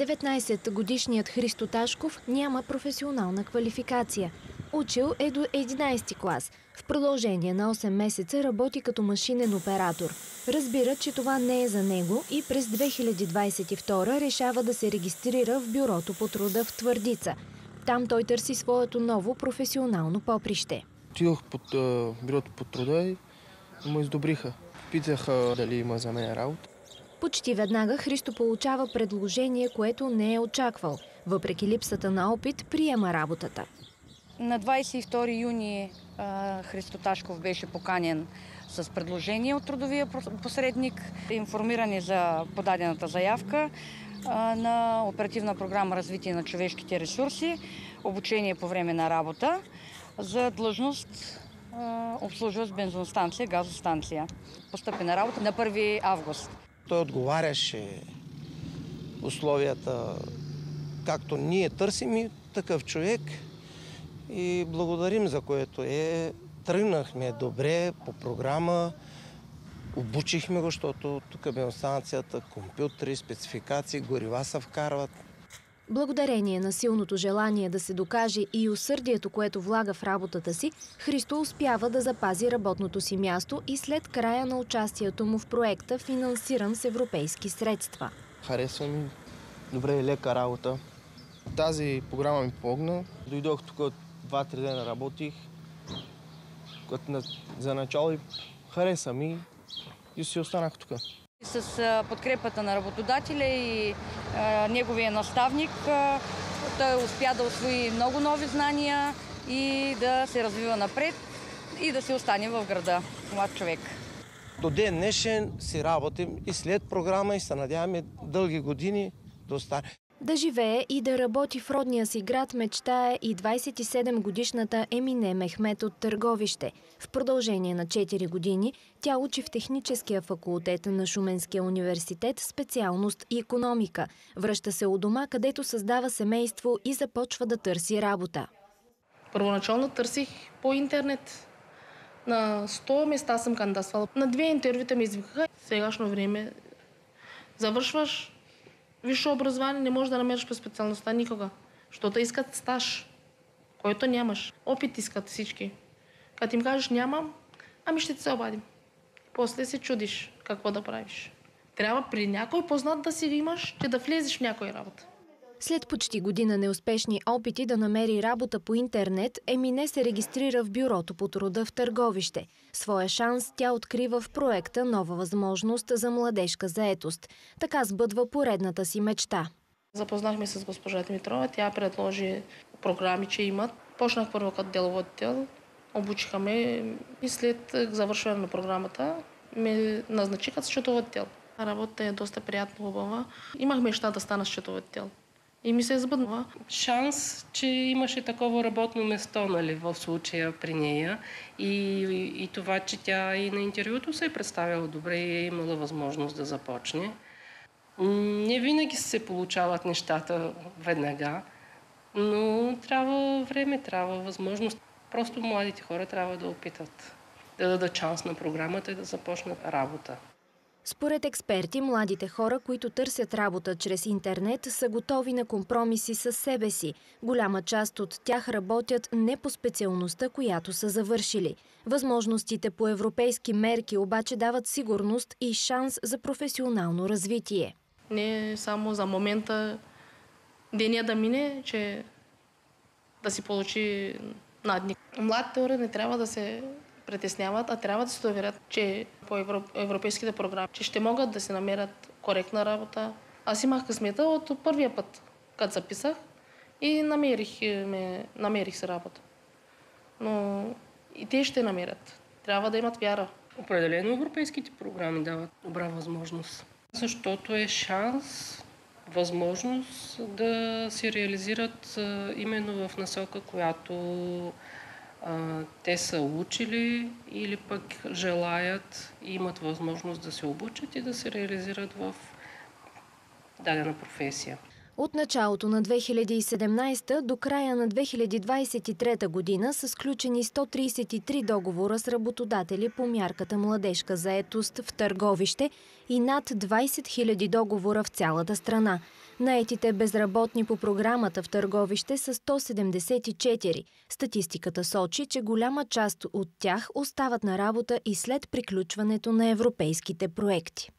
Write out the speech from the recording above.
19-годишният Христо Ташков няма професионална квалификация. Учил е до 11 клас. В продължение на 8 месеца работи като машинен оператор. Разбира, че това не е за него и през 2022 решава да се регистрира в Бюрото по труда в Твърдица. Там той търси своето ново професионално поприще. Отидох под Бюрото по труда и му издобриха. Питаха дали има за мен работа. Почти веднага Христо получава предложение, което не е очаквал. Въпреки липсата на опит, приема работата. На 22 юни Христо Ташков беше поканен с предложение от трудовия посредник, информирани за подадената заявка на Оперативна програма развитие на човешките ресурси, обучение по време на работа за длъжност обслужващ бензиностанция, газостанция. Постъпи на работа на 1 август. Той отговаряше условията, както ние търсим и такъв човек. И благодарим за което е. Тръгнахме добре по програма, обучихме го, защото тук бензиностанцията, компютри, спецификации, горива се вкарват. Благодарение на силното желание да се докаже и усърдието, което влага в работата си, Христо успява да запази работното си място и след края на участието му в проекта, финансиран с европейски средства. Харесва ми, добре и лека работа. Тази програма ми помогна. Дойдох тук 2-3 дена работих. За начало хареса ми и си останах тук. С подкрепата на работодателя и неговия наставник той успя да усвои много нови знания и да се развива напред и да се остане в града. Млад човек. До ден днешен си работим и след програма и се надяваме дълги години да остане. Да живее и да работи в родния си град мечтае и 27-годишната Емине Мехмет от Търговище. В продължение на 4 години тя учи в Техническия факултет на Шуменския университет, специалност и икономика. Връща се у дома, където създава семейство и започва да търси работа. Първоначално търсих по интернет. На 100 места съм кандидатствала. На 2 интервюта ме извикаха. В сегашно време завършваш висше образование, не можеш да намериш по специалността никога. Защото искат стаж, който нямаш. Опит искат всички. Като им кажеш нямам, ами ще се обадим. После се чудиш какво да правиш. Трябва при някой познат да си имаш, че да влезеш в някоя работа. След почти година неуспешни опити да намери работа по интернет, Емине се регистрира в Бюрото по труда в Търговище. Своя шанс тя открива в проекта нова възможност за младежка заетост. Така сбъдва поредната си мечта. Запознахме с госпожа Димитрова. Тя предложи програми, че имат. Почнах първо като делов отдел. Обучиха ме и след завършване на програмата ме назначиха с счетов отдел. Работата е доста приятна, хубава. Имах мечта да стана счетов отдел. И ми се е сбъднала. Шанс, че имаше такова работно место, нали, в случая при нея. И това, че тя и на интервюто се е представила добре и е имала възможност да започне. Не винаги се получават нещата веднага, но трябва време, трябва възможност. Просто младите хора трябва да опитат, да дадат шанс на програмата и да започнат работа. Според експерти, младите хора, които търсят работа чрез интернет, са готови на компромиси с себе си. Голяма част от тях работят не по специалността, която са завършили. Възможностите по европейски мерки обаче дават сигурност и шанс за професионално развитие. Не само за момента деня да мине, че да си получи надник. Младите хора не трябва да се притесняват, а трябва да се доверят, че по европейските програми, че ще могат да се намерят коректна работа. Аз имах късмета от първия път, като записах и намерих се работа. Но и те ще намерят. Трябва да имат вяра. Определено европейските програми дават добра възможност, защото е шанс, възможност да се реализират именно в насока, която те са учили или пък желаят и имат възможност да се обучат и да се реализират в дадена професия. От началото на 2017 до края на 2023 година са сключени 133 договора с работодатели по мярката Младежка заетост в Търговище и над 20 000 договора в цялата страна. Наетите безработни по програмата в Търговище са 174. Статистиката сочи, че голяма част от тях остават на работа и след приключването на европейските проекти.